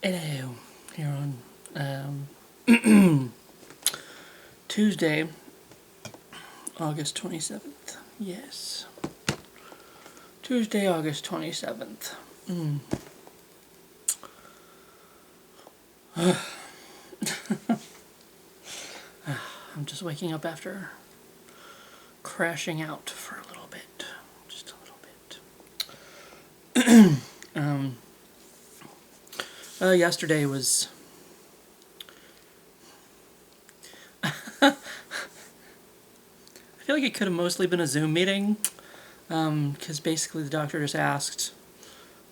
Hello, here on Tuesday, August 27th. Yes. Tuesday, August 27th. I'm just waking up after crashing out for a little bit. Just a little bit. Yesterday was. I feel like it could have mostly been a Zoom meeting, because basically the doctor just asked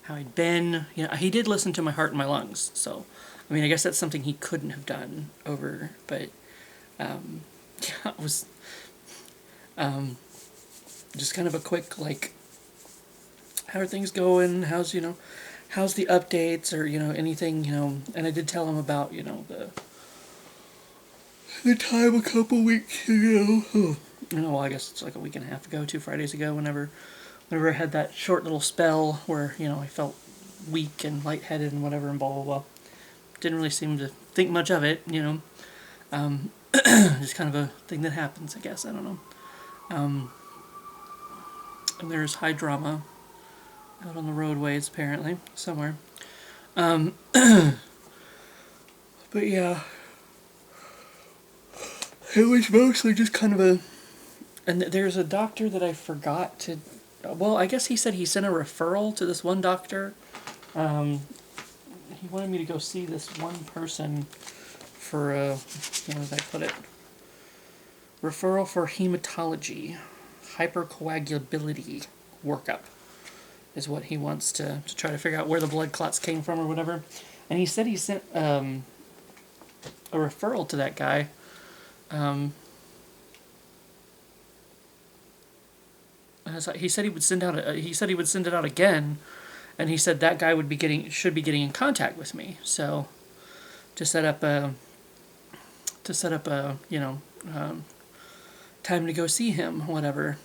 how I'd been. You know, he did listen to my heart and my lungs, so I mean, I guess that's something he couldn't have done over, but yeah, it was just kind of a quick like, how are things going? How's how's the updates or anything, and I did tell him about the time a couple weeks ago. Well, I guess it's like a week and a half ago, 2 Fridays ago, whenever I had that short little spell where, I felt weak and lightheaded and whatever and blah, blah, blah. Didn't really seem to think much of it, Just kind of a thing that happens, I guess. I don't know. And there's high drama out on the roadways, apparently, somewhere. But yeah, it was mostly just kind of a. And there's a doctor that I forgot to. Well, I guess he said he sent a referral to this one doctor. He wanted me to go see this one person for, how did I put it? Referral for hematology, hypercoagulability workup is what he wants to try to figure out where the blood clots came from or whatever. And he said he sent a referral to that guy. He said he would send out. He said he would send it out again, and he said that guy should be getting in contact with me. So, to set up a time to go see him, whatever.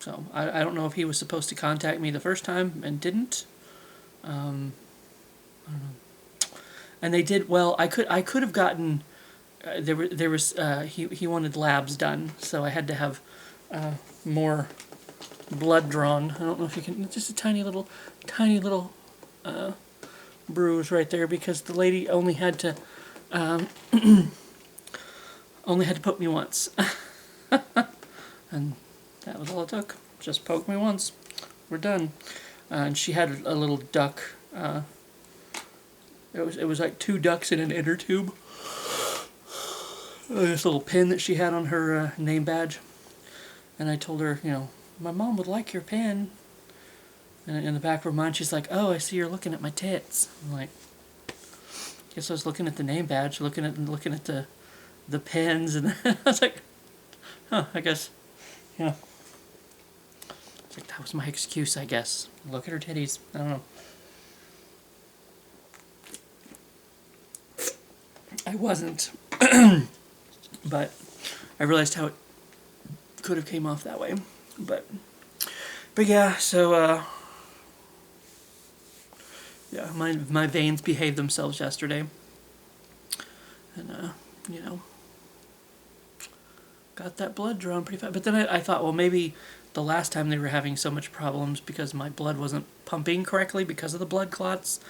So I don't know if he was supposed to contact me the first time and didn't. I don't know. And they did well. I could have gotten. There was he wanted labs done, so I had to have more blood drawn. I don't know if you can. Just a tiny little bruise right there because the lady only had to poke me once, and that was all it took. Just poke me once. We're done. And she had a little duck. It was like 2 ducks in an inner tube. This little pin that she had on her name badge. And I told her, my mom would like your pin. And in the back of her mind, she's like, "Oh, I see you're looking at my tits." I'm like, guess I was looking at the name badge, looking at the pins, and I was like, "Huh, I guess, yeah." It's like that was my excuse, I guess. Look at her titties. I don't know. I wasn't. But I realized how it could have came off that way. But yeah, so yeah, my veins behaved themselves yesterday. And got that blood drawn pretty fast. But then I thought, well, maybe the last time they were having so much problems because my blood wasn't pumping correctly because of the blood clots.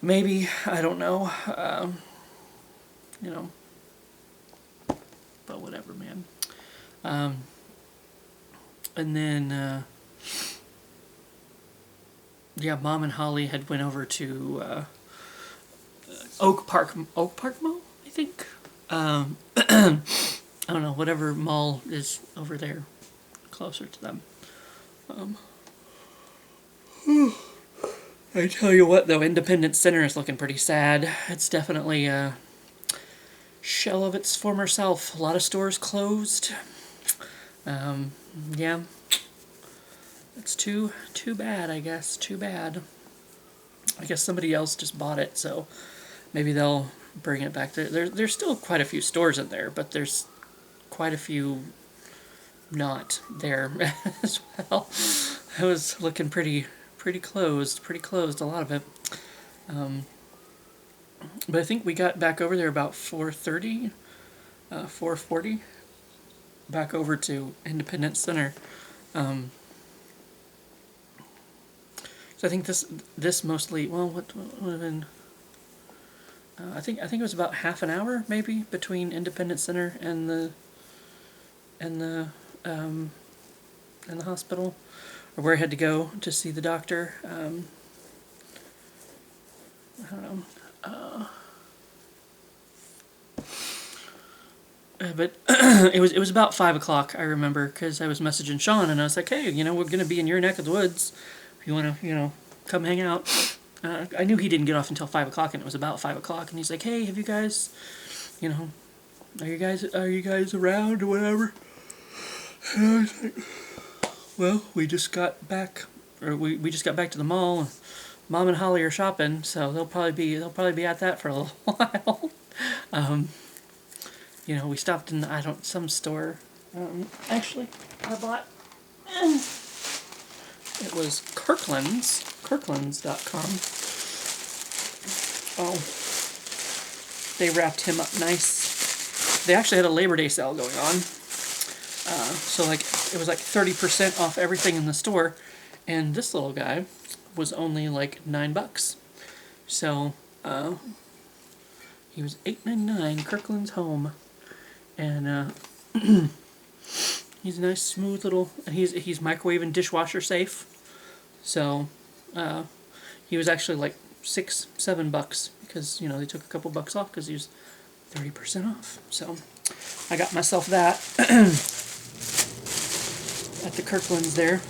Maybe, I don't know. But whatever, man. And then, yeah, Mom and Holly had went over to Oak Park Mall, I think. I don't know, whatever mall is over there, closer to them. I tell you what, though, Independence Center is looking pretty sad. It's definitely a shell of its former self. A lot of stores closed. Yeah. It's too bad, I guess. Too bad. I guess somebody else just bought it, so maybe they'll bring it back. There's still quite a few stores in there, but there's quite a few not there as well. It was looking pretty pretty closed, a lot of it. But I think we got back over there about 4:30, 4:40, back over to Independence Center. So I think this mostly, well, what would have been, I think it was about half an hour maybe between Independence Center and the hospital, or where I had to go to see the doctor. I don't know. But it was about 5 o'clock, I remember, because I was messaging Sean and I was like, hey, we're gonna be in your neck of the woods. If you want to, come hang out. I knew he didn't get off until 5 o'clock, and it was about 5 o'clock, and he's like, hey, have you guys, are you guys around or whatever? And I was like, well, we just got back to the mall. Mom and Holly are shopping, so they'll probably be at that for a little while. We stopped in some store. Actually, I bought. It was Kirkland's.com. Oh, they wrapped him up nice. They actually had a Labor Day sale going on. So it was like 30% off everything in the store, and this little guy was only like $9. So he was $8.99. Kirkland's Home, and he's a nice, smooth little, and he's microwave and dishwasher safe. So he was actually like $6-7 because they took a couple bucks off because he was 30% off. So I got myself that at the Kirkland's there.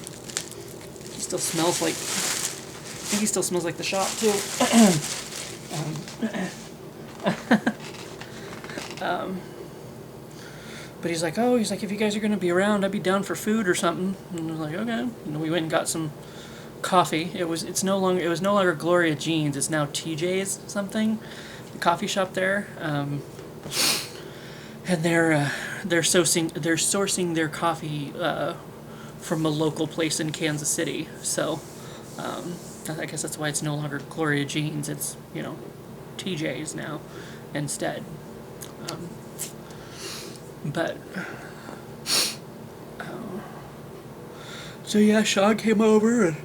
He still smells like. I think he still smells like the shop too. But he's like, if you guys are going to be around, I'd be down for food or something. And I was like, okay. We went and got some coffee. It was no longer Gloria Jean's. It's now TJ's something, the coffee shop there. And they're sourcing their coffee from a local place in Kansas City. So I guess that's why it's no longer Gloria Jean's. It's TJ's now instead. So yeah, Sean came over and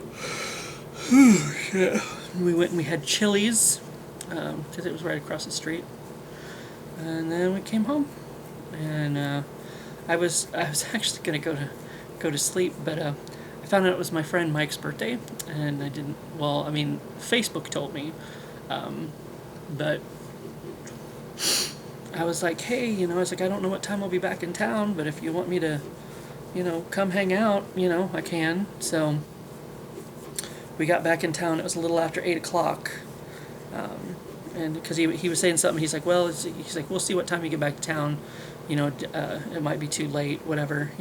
we went and we had Chili's because it was right across the street, and then we came home, and I was actually gonna go to sleep, but I found out it was my friend Mike's birthday, and I didn't. Well, I mean, Facebook told me, but. I was like, hey, I don't know what time I'll be back in town, but if you want me to, come hang out, I can. So we got back in town. It was a little after 8 o'clock. And because he was saying something, he's like, we'll see what time you get back to town. It might be too late, whatever,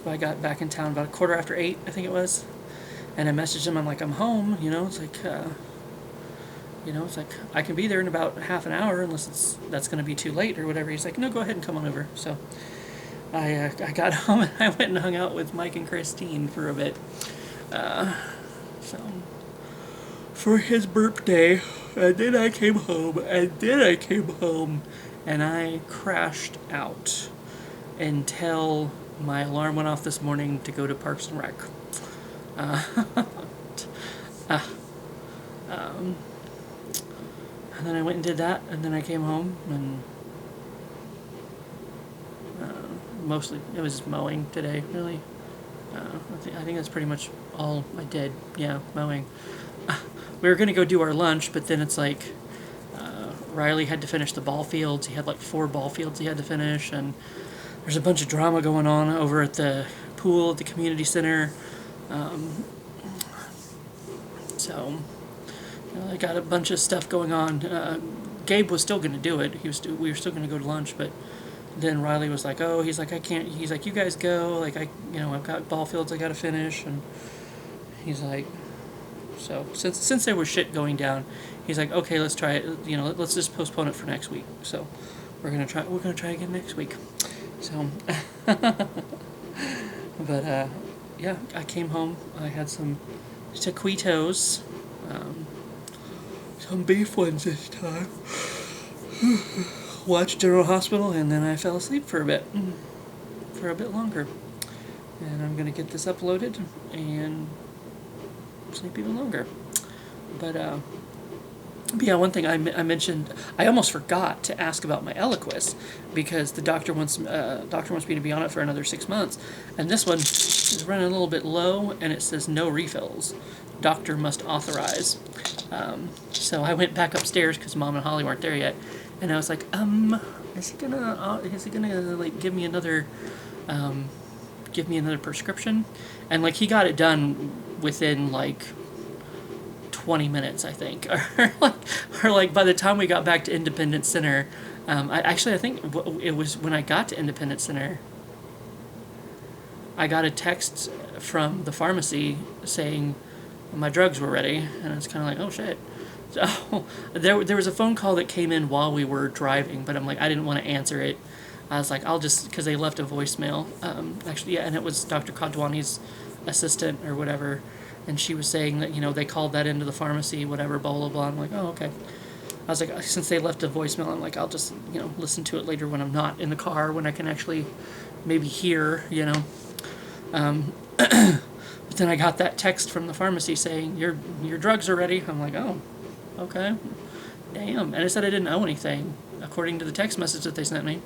I got back in town about 8:15, I think it was. And I messaged him, I'm like, I'm home, it's like, I can be there in about half an hour unless that's going to be too late or whatever. He's like, no, go ahead and come on over. So I got home and I went and hung out with Mike and Christine for a bit. For his birthday, and then I came home, and I crashed out until my alarm went off this morning to go to Parks and Rec. And then I went and did that, and then I came home, and mostly it was just mowing today, really. I think that's pretty much all I did, mowing. We were going to go do our lunch, but then it's like Riley had to finish the ball fields. He had like 4 ball fields he had to finish, and there's a bunch of drama going on over at the pool at the community center. So I got a bunch of stuff going on. Gabe was still going to do it. We were still going to go to lunch, but then Riley was like, "Oh, he's like, I can't." He's like, "You guys go. Like, I've got ball fields I got to finish." And he's like, so since there was shit going down, he's like, "Okay, let's try it. Let's just postpone it for next week." So we're gonna try again next week. So, but yeah, I came home. I had some taquitos, some beef ones this time. Watched General Hospital, and then I fell asleep for a bit longer. And I'm gonna get this uploaded and sleep even longer. But yeah, one thing I mentioned, I almost forgot to ask about my Eliquis because the doctor wants me to be on it for another 6 months, and this one is running a little bit low, and it says no refills. Doctor must authorize. So I went back upstairs because Mom and Holly weren't there yet, and I was like, is he gonna like give me another prescription? And like he got it done within like 20 minutes, I think, or like by the time we got back to Independence Center, I think it was when I got to Independence Center, I got a text from the pharmacy saying my drugs were ready, and it's kind of like, oh shit. So there was a phone call that came in while we were driving, but I'm like, I didn't want to answer it. I was like, I'll just, because they left a voicemail. Actually, yeah, and it was Dr. Kadwani's assistant or whatever. And she was saying that, they called that into the pharmacy, whatever, blah, blah, blah. I'm like, oh, okay. I was like, since they left a voicemail, I'm like, I'll just, listen to it later when I'm not in the car, when I can actually maybe hear, But then I got that text from the pharmacy saying, your drugs are ready. I'm like, oh, okay. Damn. And it said I didn't owe anything, according to the text message that they sent me.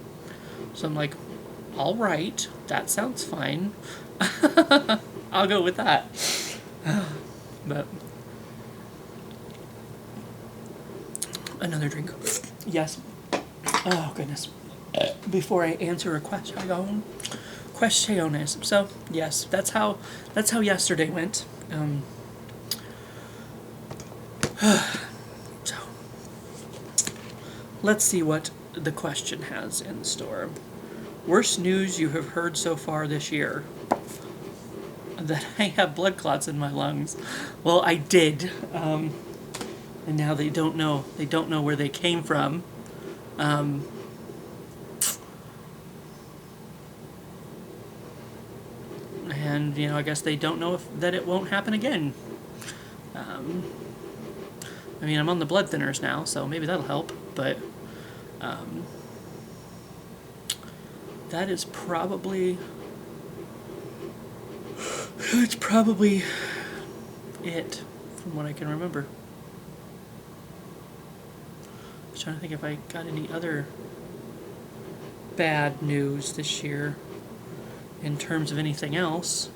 So I'm like, all right, that sounds fine. I'll go with that. But another drink. Yes. Oh goodness. Before I answer a questiones. So yes, that's how yesterday went. So let's see what the question has in store. Worst news you have heard so far this year? That I have blood clots in my lungs. Well, I did, and now they don't know. They don't know where they came from. And I guess they don't know that it won't happen again. I mean, I'm on the blood thinners now, so maybe that'll help. But that is probably. It's probably it, from what I can remember. I was trying to think if I got any other bad news this year in terms of anything else.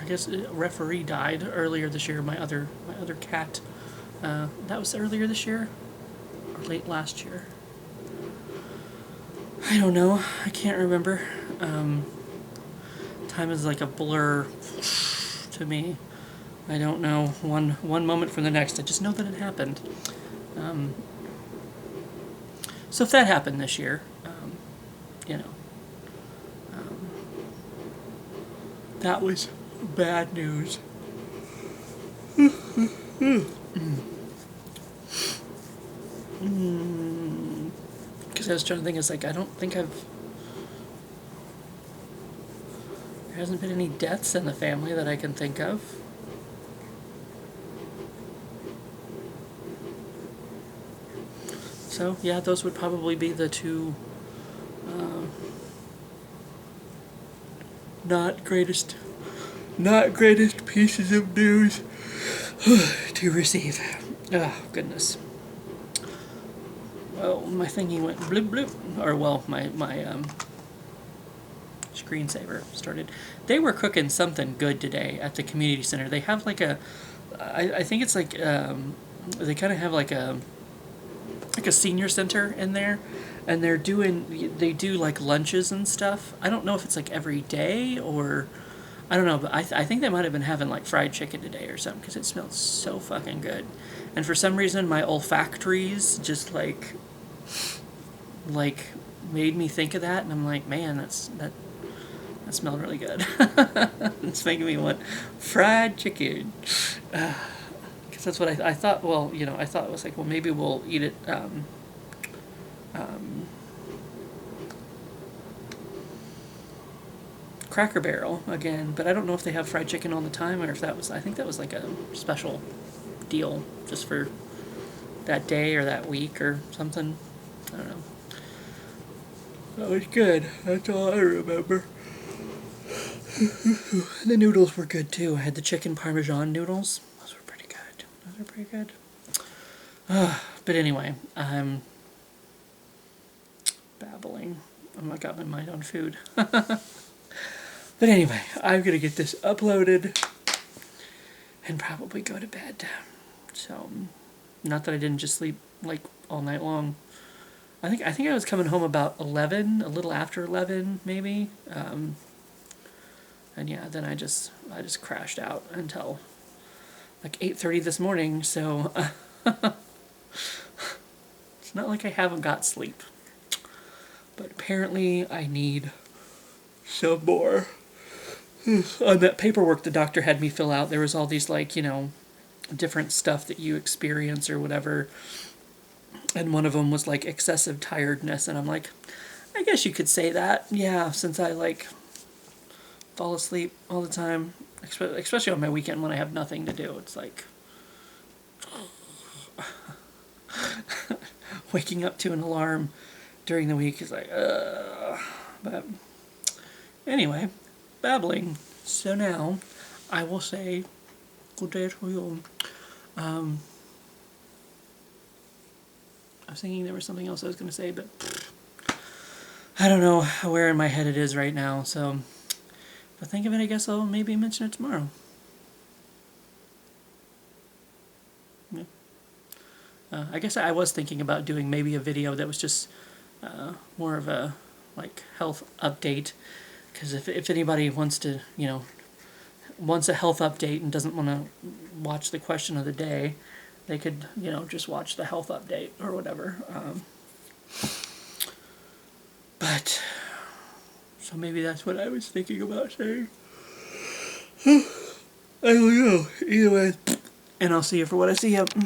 I guess a referee died earlier this year. My other cat. That was earlier this year or late last year. I don't know. I can't remember. Time is like a blur to me. I don't know one moment from the next. I just know that it happened. So if that happened this year, that was bad news. Because I was trying to think, it's like, I don't think there hasn't been any deaths in the family that I can think of. So, yeah, those would probably be the two not greatest pieces of news to receive. Oh, goodness. Well, my thingy went bloop bloop. Or, well, my screensaver started. They were cooking something good today at the community center. They have like I think it's like, they kind of have like a senior center in there, and they do like lunches and stuff. I don't know if it's like every day or, I don't know, but I think they might have been having like fried chicken today or something, because it smelled so fucking good. And for some reason my olfactories just like made me think of that, and I'm like, man, that's That smelled really good. It's making me want fried chicken. Because that's what I thought. Well, I thought it was like, well, maybe we'll eat it. Cracker Barrel again, but I don't know if they have fried chicken all the time or if that was. I think that was like a special deal just for that day or that week or something. I don't know. That was good. That's all I remember. The noodles were good too. I had the chicken parmesan noodles. Those were pretty good. Those are pretty good. But anyway, I'm babbling. I got my mind on food. But anyway, I'm going to get this uploaded and probably go to bed. So, not that I didn't just sleep like all night long. I think I was coming home about 11, a little after 11 maybe. And yeah, then I just crashed out until like 8:30 this morning. So it's not like I haven't got sleep. But apparently I need some more. On that paperwork the doctor had me fill out, there was all these like, different stuff that you experience or whatever. And one of them was like excessive tiredness. And I'm like, I guess you could say that. Yeah, since I like fall asleep all the time, especially on my weekend when I have nothing to do. It's like waking up to an alarm during the week is like, but anyway, babbling. So now I will say good day to you. I was thinking there was something else I was going to say, but I don't know where in my head it is right now. So if I think of it, I guess I'll maybe mention it tomorrow. Yeah. I guess I was thinking about doing maybe a video that was just more of a like health update, because if anybody wants to, wants a health update and doesn't want to watch the question of the day, they could, just watch the health update or whatever. But so maybe that's what I was thinking about saying. I don't know. Either way, and I'll see you for what I see you.